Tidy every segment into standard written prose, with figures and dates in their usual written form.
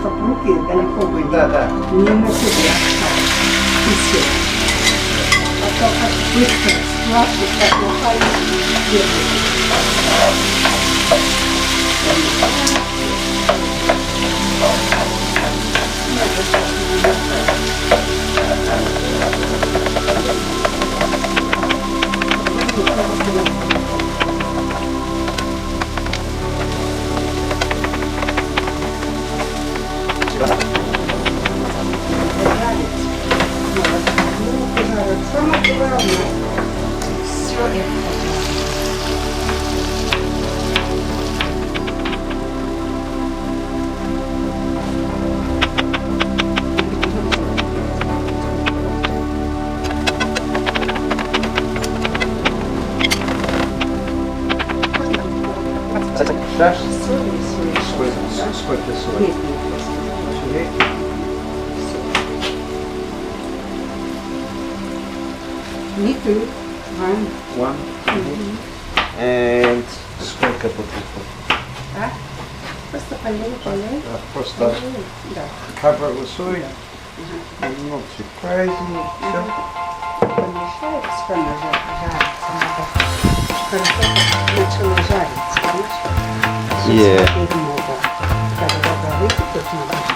чтоб руки далеко были. Да, да. Не на себе. Так. И все. А то как быстро схватывать, как лопать, самое главное, все это. Да? Соли, Сколько соли? Me too. One. And сколько бутылок? А? Просто полей. Просто Да. cover with soy. Not surprising. Все. Помешается, что она жарится. Надо хорошо начала жариться, понимаешь? Yeah. Теперь много. Когда вода выкипит, надо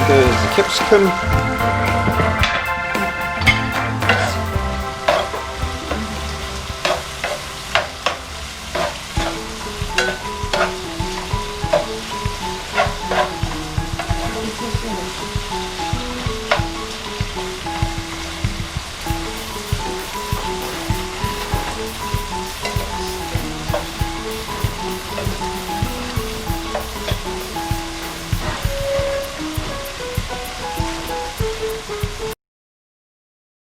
There's the CAPSICUM.